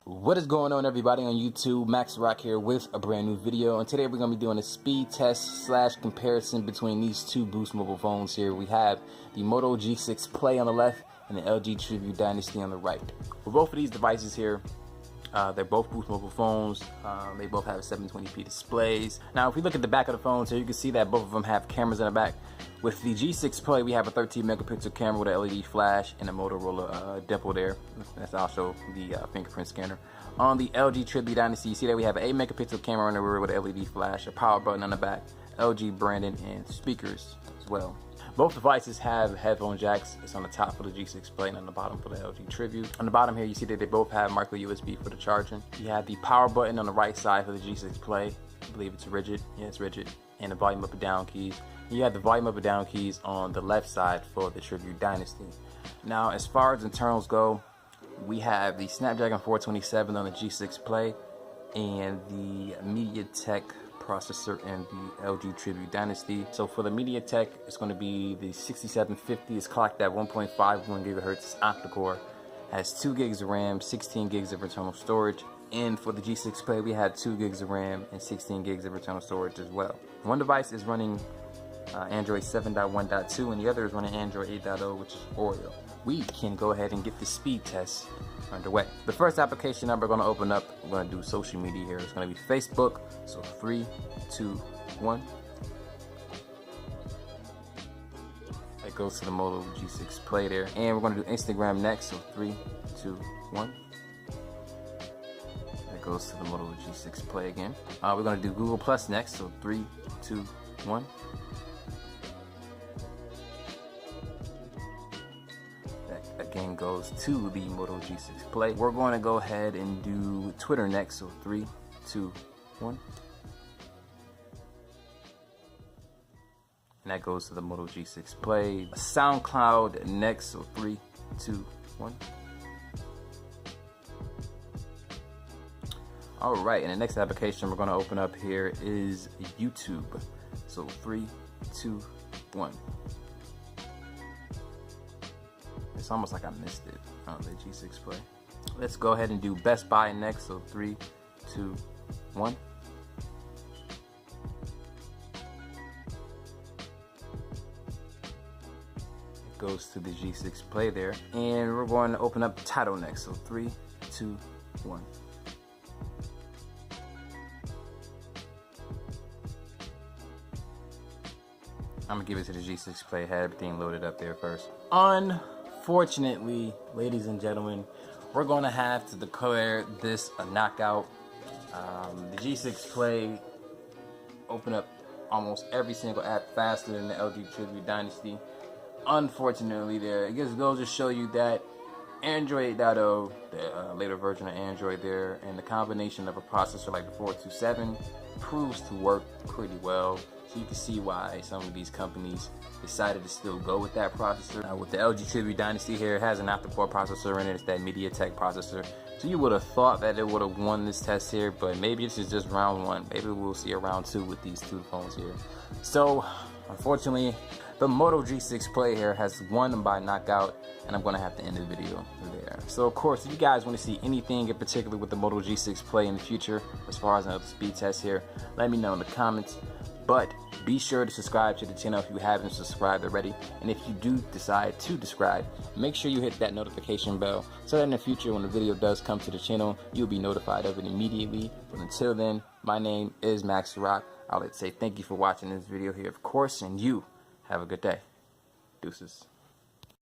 What is going on, everybody on YouTube? Max Rock here with a brand new video, and today we're going to be doing a speed test slash comparison between these two Boost mobile phones here. We have the Moto G6 Play on the left and the LG Tribute Dynasty on the right. For both of these devices here, they're both Boost mobile phones. They both have 720p displays. Now, if we look at the back of the phones here, you can see that both of them have cameras in the back. With the G6 Play, we have a 13 megapixel camera with an LED flash and a Motorola dimple there. That's also the fingerprint scanner. On the LG Tribute Dynasty, you see that we have an 8 megapixel camera in the rear with an LED flash, a power button on the back, LG branding, and speakers as well. Both devices have headphone jacks. It's on the top for the G6 Play and on the bottom for the LG Tribute. On the bottom here, you see that they both have micro USB for the charging. You have the power button on the right side for the G6 Play. I believe it's rigid. Yeah, it's rigid. And the volume up and down keys. You have the volume up and down keys on the left side for the Tribute Dynasty. Now, as far as internals go, we have the Snapdragon 427 on the G6 Play and the MediaTek processor in the LG Tribute Dynasty. So for the MediaTek, it's going to be the 6750. It's clocked at 1.51 gigahertz octa-core. Has 2 gigs of RAM, 16 gigs of internal storage. And for the G6 Play, we had 2 gigs of RAM and 16 gigs of internal storage as well. One device is running Android 7.1.2 and the other is running Android 8.0, which is Oreo. We can go ahead and get the speed test underway. The first application that we're going to open up, we're going to do social media here. It's going to be Facebook. So 3, 2, 1. That goes to the Moto G6 Play there. And we're going to do Instagram next. So 3, 2, 1. That goes to the Moto G6 Play again. We're going to do Google Plus next. So 3, 2, 1. Again goes to the Moto G6 Play. We're going to go ahead and do Twitter next. So 3, 2, 1. And that goes to the Moto G6 Play. Soundcloud next. So 3, 2, 1. Alright, and the next application we're going to open up here is YouTube. So 3, 2, 1. It's almost like I missed it on the G6 Play. Let's go ahead and do Best Buy next. So 3, 2, 1. It goes to the G6 Play there. And we're going to open up Tidal next. So 3, 2, 1. I'm gonna give it to the G6 Play. Had everything loaded up there first. Unfortunately, ladies and gentlemen, we're gonna have to declare this a knockout. The G6 Play opened up almost every single app faster than the LG Tribute Dynasty. Unfortunately, there, it just goes to show you that Android 8.0, the later version of Android there, and the combination of a processor like the 427 proves to work pretty well. So you can see why some of these companies decided to still go with that processor. With the LG Tribute Dynasty here, it has an octa-core processor in it. It's that MediaTek processor. So you would have thought that it would have won this test here, but maybe this is just round 1. Maybe we'll see a round 2 with these two phones here. So, unfortunately, the Moto G6 Play here has won by knockout, and I'm going to have to end the video there. So, of course, if you guys want to see anything in particular with the Moto G6 Play in the future, as far as another speed test here, let me know in the comments. But be sure to subscribe to the channel if you haven't subscribed already. And if you do decide to subscribe, make sure you hit that notification bell so that in the future when the video does come to the channel, you'll be notified of it immediately. But until then, my name is Max Rock. I'd like to say thank you for watching this video here, of course, and you have a good day. Deuces.